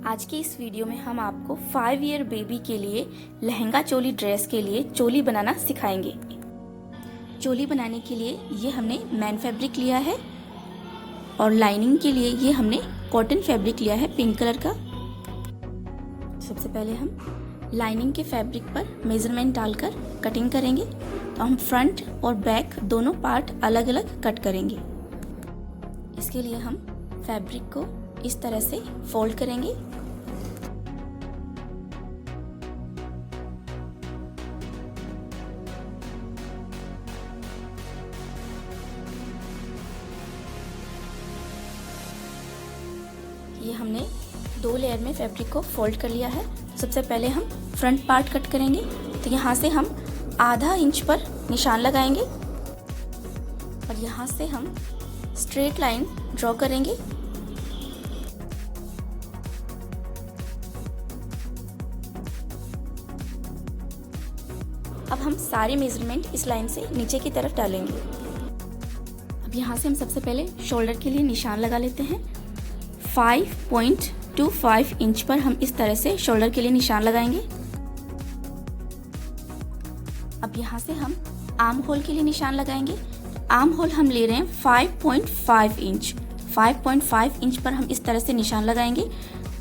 आज की इस वीडियो में हम आपको 5 ईयर बेबी के लिए लहंगा चोली ड्रेस के लिए चोली बनाना सिखाएंगे। चोली बनाने के लिए ये हमने मैन फैब्रिक लिया है और लाइनिंग के लिए ये हमने कॉटन फैब्रिक लिया है पिंक कलर का। सबसे पहले हम लाइनिंग के फैब्रिक पर मेजरमेंट डालकर कटिंग करेंगे। तो हम फ्रंट और बैक दोनों पार्ट अलग अलग कट करेंगे। इसके लिए हम फैब्रिक को इस तरह से फोल्ड करेंगे। ये हमने 2 लेयर में फैब्रिक को फोल्ड कर लिया है। सबसे पहले हम फ्रंट पार्ट कट करेंगे। तो यहाँ से हम आधा इंच पर निशान लगाएंगे और यहाँ से हम स्ट्रेट लाइन ड्रॉ करेंगे। अब हम सारे मेजरमेंट इस लाइन से नीचे की तरफ डालेंगे। अब यहाँ से हम सबसे पहले शोल्डर के लिए निशान लगा लेते हैं। 5.25 इंच पर हम इस तरह से शोल्डर के लिए निशान लगाएंगे। अब यहाँ से हम आर्म होल के लिए निशान लगाएंगे। आर्म होल हम ले रहे हैं 5.5 इंच। 5.5 इंच पर हम इस तरह से निशान लगाएंगे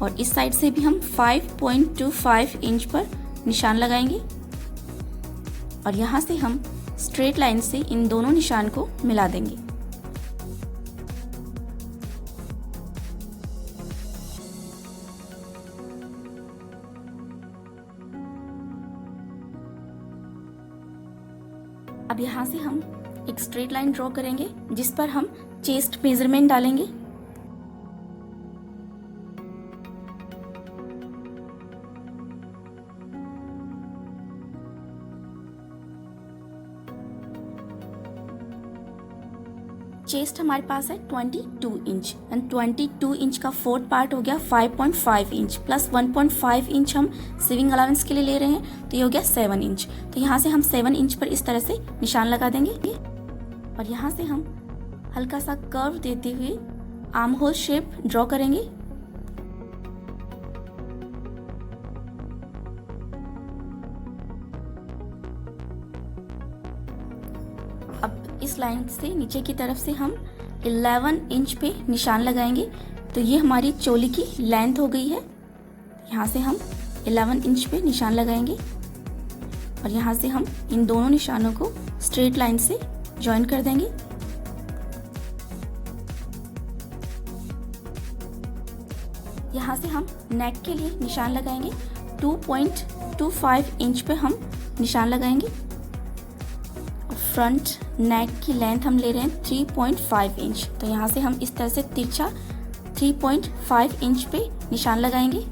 और इस साइड से भी हम 5.25 इंच पर निशान लगाएंगे और यहाँ से हम स्ट्रेट लाइन से इन दोनों निशान को मिला देंगे। अब यहाँ से हम एक स्ट्रेट लाइन ड्रॉ करेंगे जिस पर हम चेस्ट मेजरमेंट डालेंगे। चेस्ट हमारे पास है 22 इंच एंड 22 इंच का फोर्थ पार्ट हो गया 5.5 इंच प्लस 1.5 इंच हम सीविंग अलाउंस के लिए ले रहे हैं, तो ये हो गया 7 इंच। तो यहाँ से हम 7 इंच पर इस तरह से निशान लगा देंगे और यहाँ से हम हल्का सा कर्व देते हुए आर्म होल शेप ड्रॉ करेंगे। अब इस लाइन से नीचे की तरफ से हम 11 इंच पे निशान लगाएंगे। तो ये हमारी चोली की लेंथ हो गई है। यहाँ से हम 11 इंच पे निशान लगाएंगे और यहाँ से हम इन दोनों निशानों को स्ट्रेट लाइन से जॉइन कर देंगे। यहाँ से हम नेक के लिए निशान लगाएंगे। 2.25 इंच पे हम निशान लगाएंगे। फ्रंट नेक की लेंथ हम ले रहे हैं 3.5 इंच। तो यहाँ से हम इस तरह से तिरछा 3.5 इंच पे निशान लगाएंगे।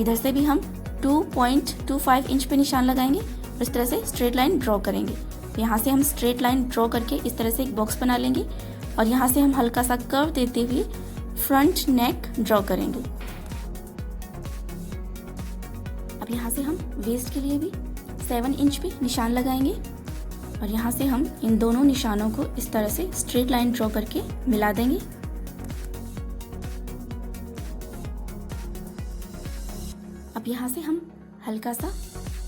इधर से भी हम 2.25 इंच पे निशान लगाएंगे और इस तरह से स्ट्रेट लाइन ड्रॉ करेंगे। तो यहाँ से हम स्ट्रेट लाइन ड्रॉ करके इस तरह से एक बॉक्स बना लेंगे और यहाँ से हम हल्का सा कर्व देते हुए फ्रंट नेक ड्रॉ करेंगे। अब यहाँ से हम वेस्ट के लिए भी 7 इंच पे निशान लगाएंगे और यहाँ से हम इन दोनों निशानों को इस तरह से स्ट्रेट लाइन ड्रॉ करके मिला देंगे। अब यहाँ से हम हल्का सा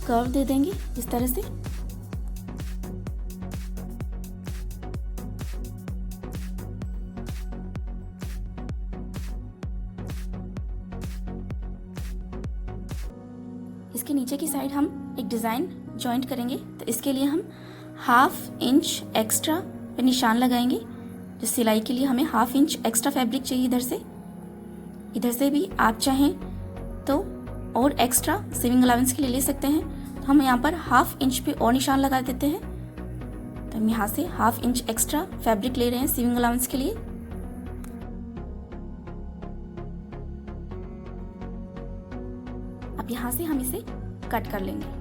कर्व दे देंगे इस तरह से। इसके नीचे की साइड हम एक डिज़ाइन जॉइंट करेंगे। तो इसके लिए हम 1/2 इंच एक्स्ट्रा पे निशान लगाएंगे। जो सिलाई के लिए हमें 1/2 इंच एक्स्ट्रा फैब्रिक चाहिए इधर से भी आप चाहें तो और एक्स्ट्रा सीविंग अलाउंस के लिए ले सकते हैं। तो हम यहाँ पर 1/2 इंच पे और निशान लगा देते हैं। तो हम यहाँ से 1/2 इंच एक्स्ट्रा फैब्रिक ले रहे हैं सीविंग अलाउंस के लिए। अब यहाँ से हम इसे कट कर लेंगे।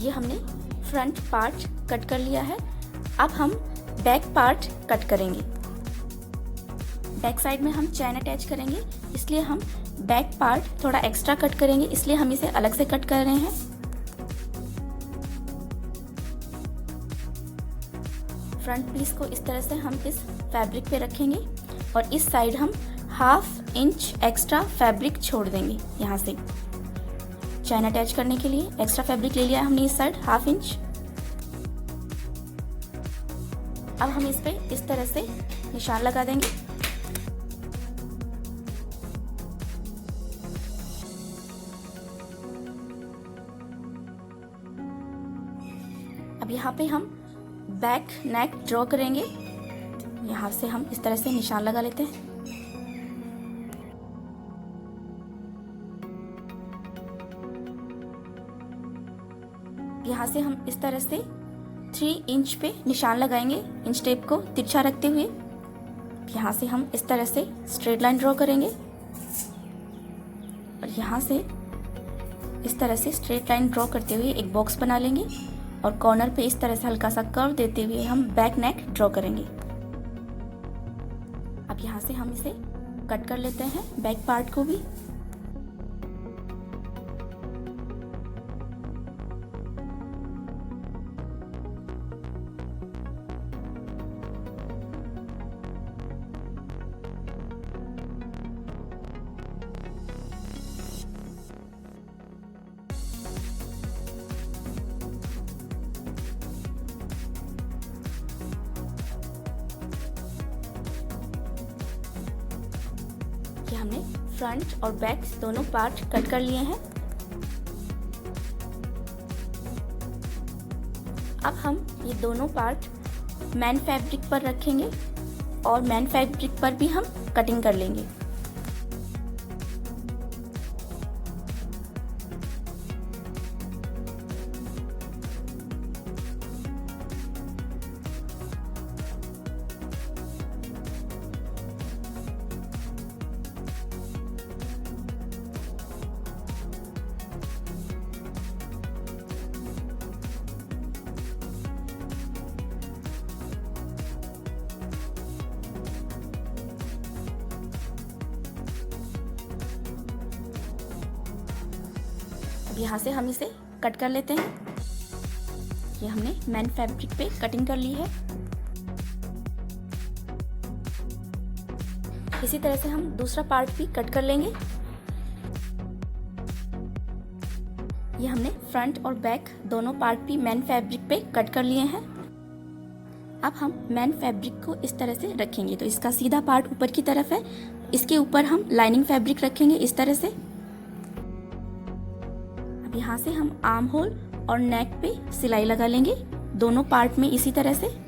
ये हमने फ्रंट पार्ट कट कर लिया है। अब हम बैक पार्ट कट करेंगे। बैक साइड में हम चैन अटैच करेंगे, इसलिए हम बैक पार्ट थोड़ा एक्स्ट्रा कट करेंगे, इसलिए हम इसे अलग से कट कर रहे हैं। फ्रंट पीस को इस तरह से हम इस फैब्रिक पे रखेंगे और इस साइड हम 1/2 इंच एक्स्ट्रा फैब्रिक छोड़ देंगे। यहाँ से चैन अटैच करने के लिए एक्स्ट्रा फैब्रिक ले लिया है हमने इस साइड 1/2 इंच। अब हम इस पे इस तरह से निशान लगा देंगे। अब यहाँ पे हम बैक नेक ड्रॉ करेंगे। यहाँ से हम इस तरह से निशान लगा लेते हैं। यहाँ से हम इस तरह से 3 इंच पे निशान लगाएंगे, इंच टेप को तिरछा रखते हुए। यहाँ से हम इस तरह से स्ट्रेट लाइन ड्रॉ करेंगे और यहाँ से इस तरह से स्ट्रेट लाइन ड्रॉ करते हुए एक बॉक्स बना लेंगे और कॉर्नर पे इस तरह से हल्का सा कर्व देते हुए हम बैक नेक ड्रॉ करेंगे। अब यहाँ से हम इसे कट कर लेते हैं बैक पार्ट को भी। ये हमने फ्रंट और बैक दोनों पार्ट कट कर लिए हैं। अब हम ये दोनों पार्ट मैन फैब्रिक पर रखेंगे और मैन फैब्रिक पर भी हम कटिंग कर लेंगे। अब यहाँ से हम इसे कट कर लेते हैं। ये हमने मैन फैब्रिक पे कटिंग कर ली है। इसी तरह से हम दूसरा पार्ट भी कट कर लेंगे। ये हमने फ्रंट और बैक दोनों पार्ट भी मैन फैब्रिक पे कट कर लिए हैं। अब हम मैन फैब्रिक को इस तरह से रखेंगे, तो इसका सीधा पार्ट ऊपर की तरफ है, इसके ऊपर हम लाइनिंग फैब्रिक रखेंगे इस तरह से। अब यहाँ से हम आर्म होल और नेक पे सिलाई लगा लेंगे दोनों पार्ट में इसी तरह से।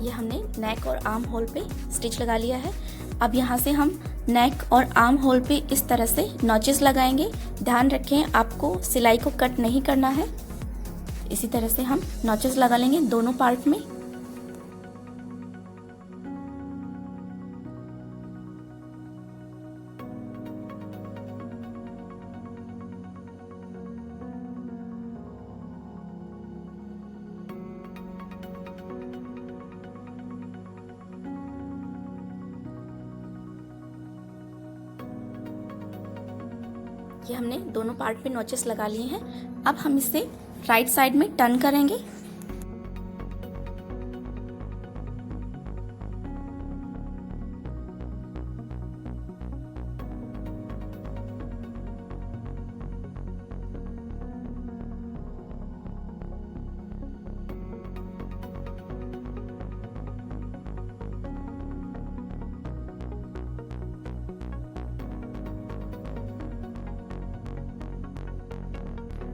ये हमने नेक और आर्म होल पे स्टिच लगा लिया है। अब यहाँ से हम नेक और आर्म होल पे इस तरह से नॉचेस लगाएंगे। ध्यान रखें आपको सिलाई को कट नहीं करना है। इसी तरह से हम नॉचेस लगा लेंगे दोनों पार्ट में। ये हमने दोनों पार्ट पे नॉचेस लगा लिए हैं। अब हम इसे राइट साइड में टर्न करेंगे।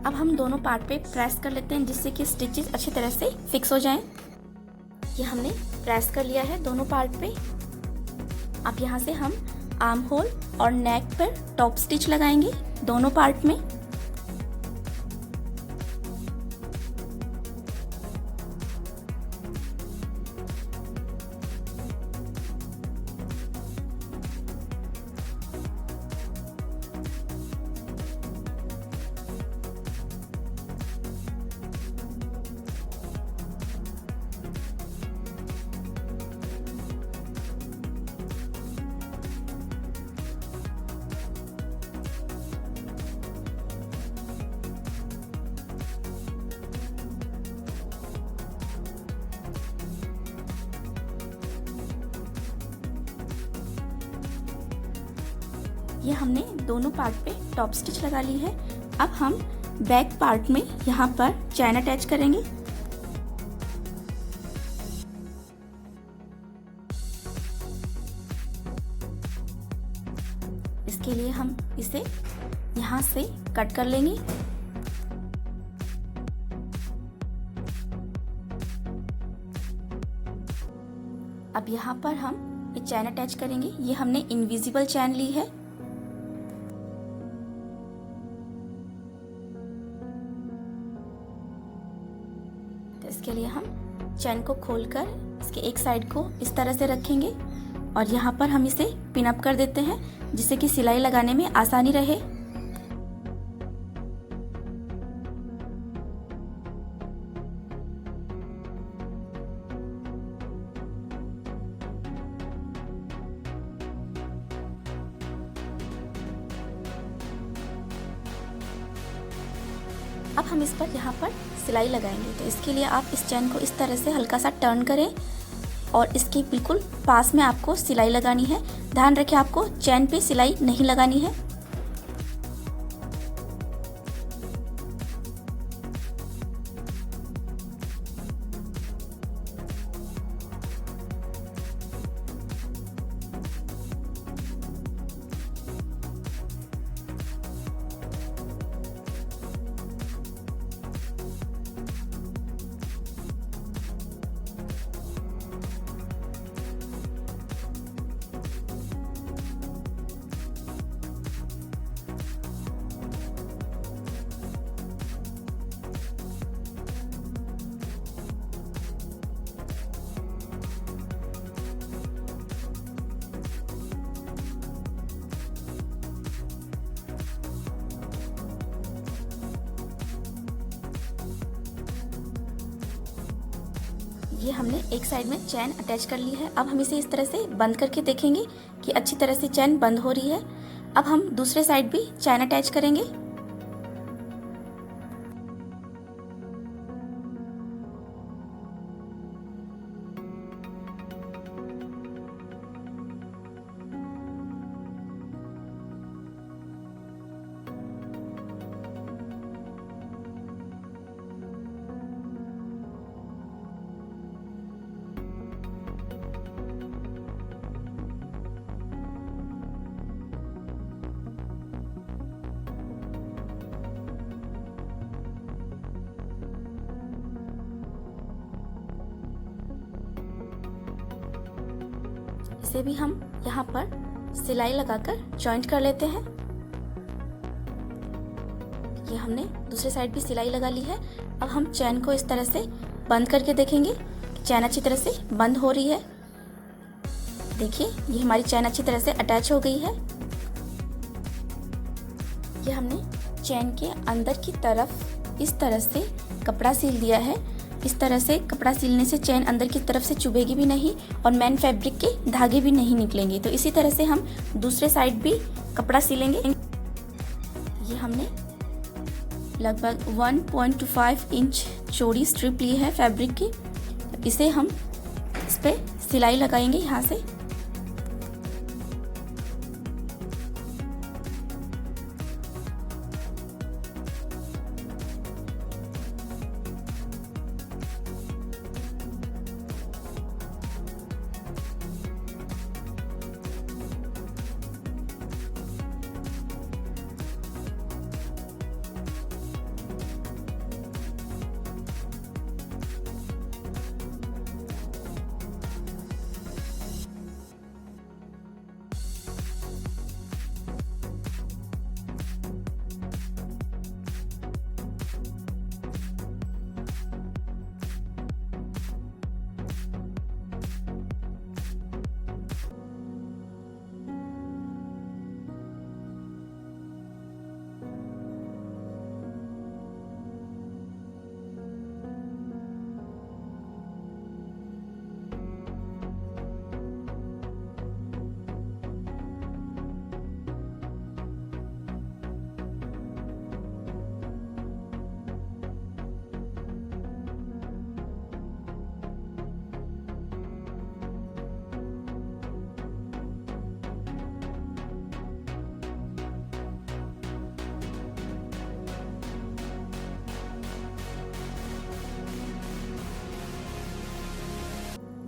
अब हम दोनों पार्ट पे प्रेस कर लेते हैं जिससे कि स्टिचेस अच्छी तरह से फिक्स हो जाएं। ये हमने प्रेस कर लिया है दोनों पार्ट पे। अब यहाँ से हम आर्म होल और नेक पर टॉप स्टिच लगाएंगे दोनों पार्ट में। ये हमने दोनों पार्ट पे टॉप स्टिच लगा ली है। अब हम बैक पार्ट में यहाँ पर चैन अटैच करेंगे। इसके लिए हम इसे यहाँ से कट कर लेंगे। अब यहाँ पर हम ये चैन अटैच करेंगे। ये हमने इनविजिबल चैन ली है। तो इसके लिए हम चैन को खोलकर इसके एक साइड को इस तरह से रखेंगे और यहाँ पर हम इसे पिन अप कर देते हैं जिससे कि सिलाई लगाने में आसानी रहे। अब हम इस पर यहाँ पर सिलाई लगाएंगे। तो इसके लिए आप इस चैन को इस तरह से हल्का सा टर्न करें और इसके बिल्कुल पास में आपको सिलाई लगानी है। ध्यान रखें आपको चैन पे सिलाई नहीं लगानी है। ये हमने एक साइड में चैन अटैच कर ली है। अब हम इसे इस तरह से बंद करके देखेंगे कि अच्छी तरह से चैन बंद हो रही है। अब हम दूसरे साइड भी चैन अटैच करेंगे। इसे भी हम यहाँ पर सिलाई लगाकर जॉइंट कर लेते हैं। ये हमने दूसरे साइड भी सिलाई लगा ली है। अब हम चैन को इस तरह से बंद करके देखेंगे कि चैन अच्छी तरह से बंद हो रही है। देखिए ये हमारी चैन अच्छी तरह से अटैच हो गई है। ये हमने चैन के अंदर की तरफ इस तरह से कपड़ा सील दिया है। इस तरह से कपड़ा सीलने से चैन अंदर की तरफ से चुभेगी भी नहीं और मेन फैब्रिक के धागे भी नहीं निकलेंगे। तो इसी तरह से हम दूसरे साइड भी कपड़ा सीलेंगे। हमने लगभग 1.25 इंच चौड़ी स्ट्रिप ली है फैब्रिक की। इसे हम इस पे सिलाई लगाएंगे यहाँ से।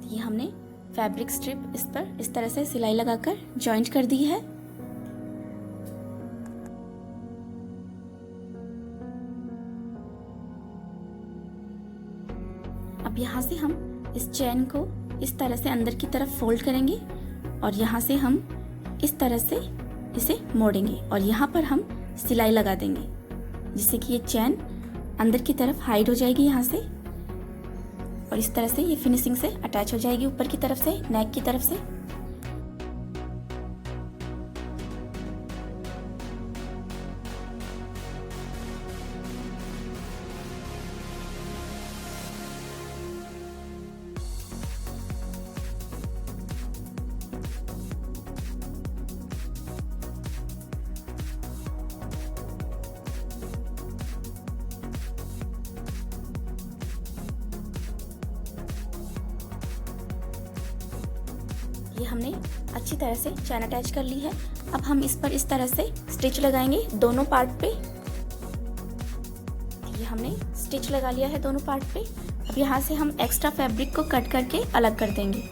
ये हमने फैब्रिक स्ट्रिप इस पर इस तरह से सिलाई लगाकर जॉइंट कर दी है। अब यहाँ से हम इस चेन को इस तरह से अंदर की तरफ फोल्ड करेंगे और यहाँ से हम इस तरह से इसे मोड़ेंगे और यहाँ पर हम सिलाई लगा देंगे, जिससे कि ये चेन अंदर की तरफ हाइड हो जाएगी यहाँ से और इस तरह से ये फिनिशिंग से अटैच हो जाएगी ऊपर की तरफ से, नेक की तरफ से। ये हमने अच्छी तरह से चैन अटैच कर ली है। अब हम इस पर इस तरह से स्टिच लगाएंगे दोनों पार्ट पे। ये हमने स्टिच लगा लिया है दोनों पार्ट पे। अब यहाँ से हम एक्स्ट्रा फैब्रिक को कट करके अलग कर देंगे।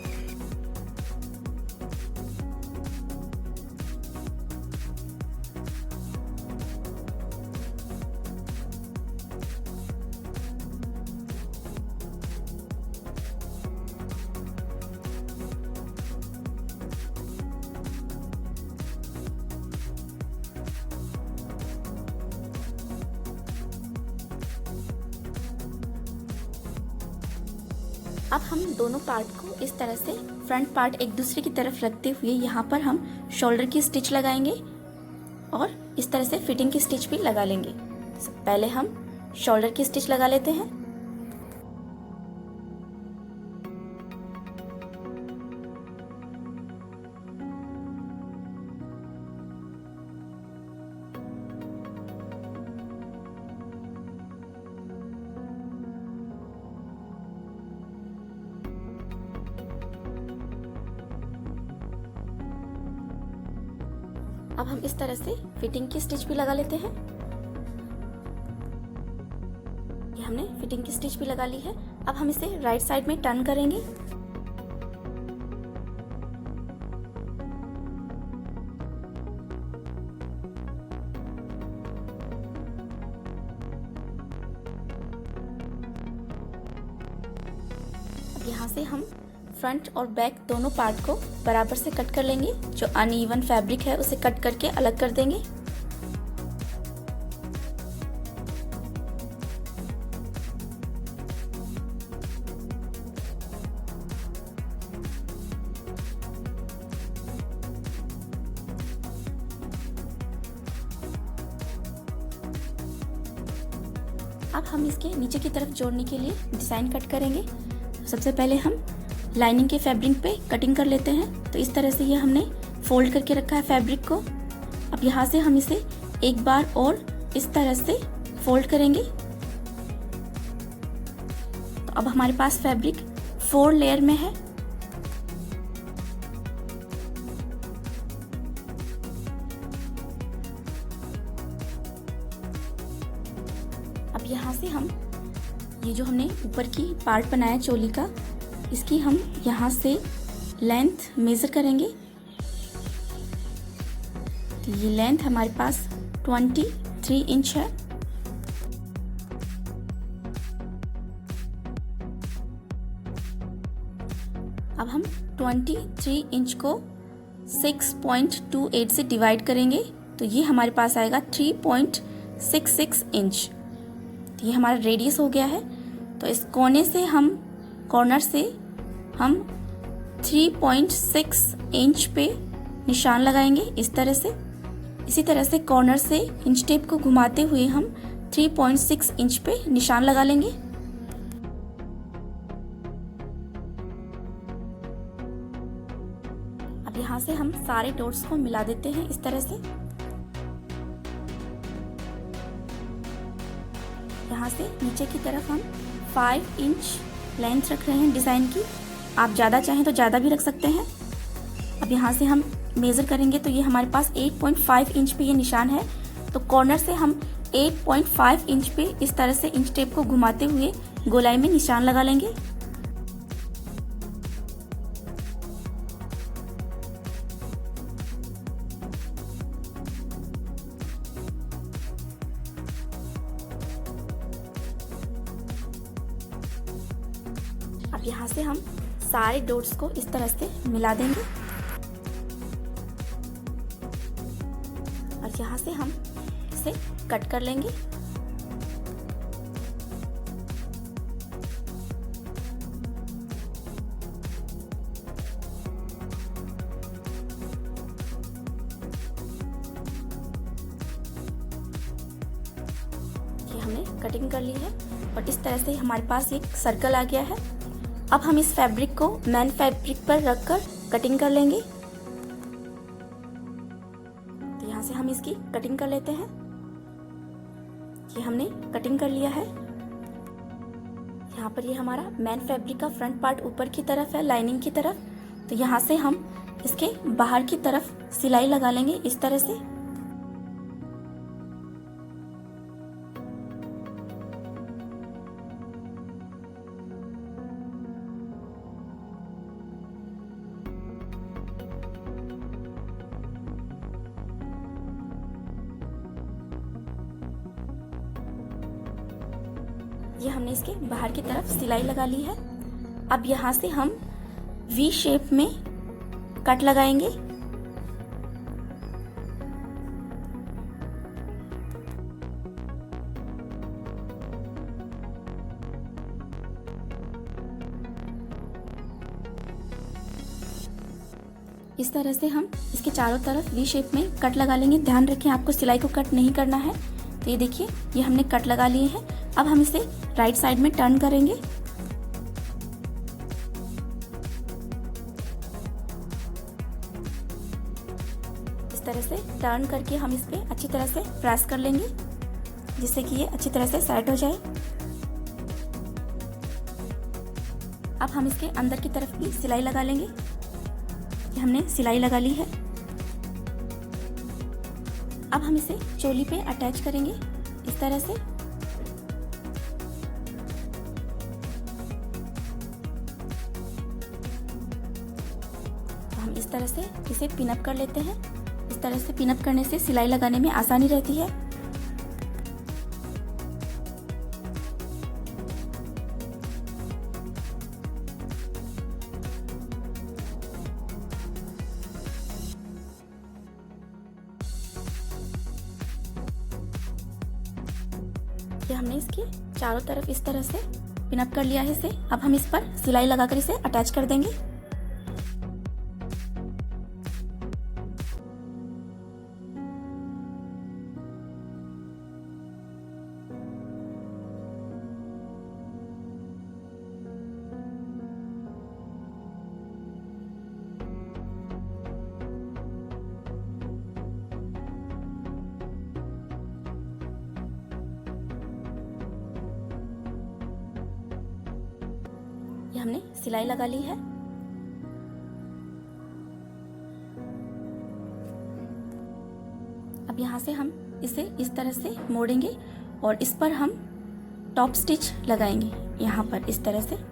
अब हम दोनों पार्ट को इस तरह से फ्रंट पार्ट एक दूसरे की तरफ रखते हुए यहाँ पर हम शोल्डर की स्टिच लगाएंगे और इस तरह से फिटिंग की स्टिच भी लगा लेंगे। पहले हम शोल्डर की स्टिच लगा लेते हैं। अब हम इस तरह से फिटिंग की स्टिच भी लगा लेते हैं। ये हमने फिटिंग की स्टिच भी लगा ली है। अब हम इसे राइट साइड में टर्न करेंगे। अब यहाँ से हम फ्रंट और बैक दोनों पार्ट को बराबर से कट कर लेंगे। जो अनइवन फैब्रिक है उसे कट करके अलग कर देंगे। अब हम इसके नीचे की तरफ जोड़ने के लिए डिज़ाइन कट करेंगे। सबसे पहले हम लाइनिंग के फैब्रिक पे कटिंग कर लेते हैं। तो इस तरह से ये हमने फोल्ड करके रखा है फैब्रिक को। अब यहाँ से हम इसे एक बार और इस तरह से फोल्ड करेंगे। तो अब हमारे पास फैब्रिक 4 लेयर में है। अब यहाँ से हम ये जो हमने ऊपर की पार्ट बनाया चोली का, इसकी हम यहाँ से लेंथ मेज़र करेंगे। तो ये लेंथ हमारे पास 23 इंच है। अब हम 23 इंच को 6.28 से डिवाइड करेंगे, तो ये हमारे पास आएगा 3.66 इंच। तो ये हमारा रेडियस हो गया है। तो इस कोने से हम कॉर्नर से हम 3.6 इंच पे निशान लगाएंगे इस तरह से। इसी तरह से कॉर्नर से इंच टेप को घुमाते हुए हम 3.6 इंच पे निशान लगा लेंगे। अब यहाँ से हम सारे डॉट्स को मिला देते हैं इस तरह से। यहाँ से नीचे की तरफ हम 5 इंच लेंथ रख रहे हैं डिज़ाइन की। आप ज़्यादा चाहें तो ज़्यादा भी रख सकते हैं। अब यहाँ से हम मेज़र करेंगे तो ये हमारे पास 8.5 इंच पे ये निशान है। तो कॉर्नर से हम 8.5 इंच पे इस तरह से इंच टेप को घुमाते हुए गोलाई में निशान लगा लेंगे। अब यहाँ से हम सारे डॉट्स को इस तरह से मिला देंगे और यहाँ से हम इसे कट कर लेंगे। ये हमने कटिंग कर ली है और इस तरह से हमारे पास एक सर्कल आ गया है। अब हम इस फैब्रिक को मैन फैब्रिक पर रखकर कटिंग कर लेंगे। तो यहाँ से हम इसकी कटिंग कर लेते हैं। ये हमने कटिंग कर लिया है। यहाँ पर ये हमारा मैन फैब्रिक का फ्रंट पार्ट ऊपर की तरफ है, लाइनिंग की तरफ। तो यहाँ से हम इसके बाहर की तरफ सिलाई लगा लेंगे इस तरह से। ये हमने इसके बाहर की तरफ सिलाई लगा ली है। अब यहाँ से हम वी शेप में कट लगाएंगे। इस तरह से हम इसके चारों तरफ वी शेप में कट लगा लेंगे। ध्यान रखें आपको सिलाई को कट नहीं करना है। तो ये देखिए, ये हमने कट लगा लिए हैं। अब हम इसे राइट साइड में टर्न करेंगे। इस तरह से टर्न करके हम इस पे अच्छी तरह से प्रेस कर लेंगे, जिससे कि ये अच्छी तरह से सेट हो जाए। अब हम इसके अंदर की तरफ भी सिलाई लगा लेंगे। ये हमने सिलाई लगा ली है। अब हम इसे चोली पे अटैच करेंगे इस तरह से। हम इस तरह से इसे पिन अप कर लेते हैं। इस तरह से पिन अप करने से सिलाई लगाने में आसानी रहती है। ये हमने इसके चारों तरफ इस तरह से पिन अप कर लिया है इसे। अब हम इस पर सिलाई लगाकर इसे अटैच कर देंगे। हमने सिलाई लगा ली है। अब यहाँ से हम इसे इस तरह से मोड़ेंगे और इस पर हम टॉप स्टिच लगाएंगे, यहाँ पर इस तरह से।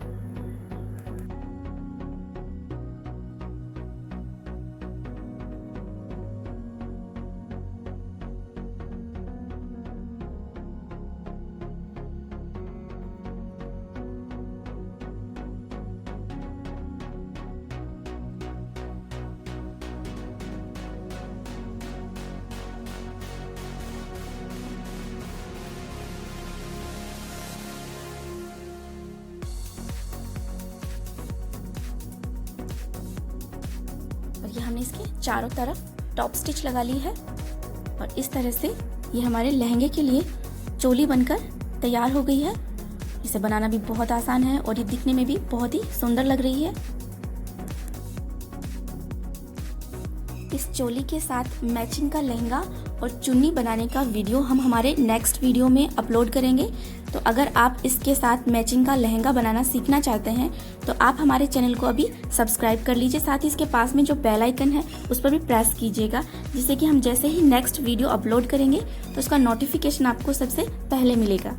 और ये हमने इसके चारों तरफ टॉप स्टिच लगा ली है और इस तरह से ये हमारे लहंगे के लिए चोली बनकर तैयार हो गई है। इसे बनाना भी बहुत आसान है और ये दिखने में भी बहुत ही सुंदर लग रही है। इस चोली के साथ मैचिंग का लहंगा और चुन्नी बनाने का वीडियो हम हमारे नेक्स्ट वीडियो में अपलोड करेंगे। तो अगर आप इसके साथ मैचिंग का लहंगा बनाना सीखना चाहते हैं तो आप हमारे चैनल को अभी सब्सक्राइब कर लीजिए। साथ ही इसके पास में जो बेल आइकन है उस पर भी प्रेस कीजिएगा, जिससे कि हम जैसे ही नेक्स्ट वीडियो अपलोड करेंगे तो उसका नोटिफिकेशन आपको सबसे पहले मिलेगा।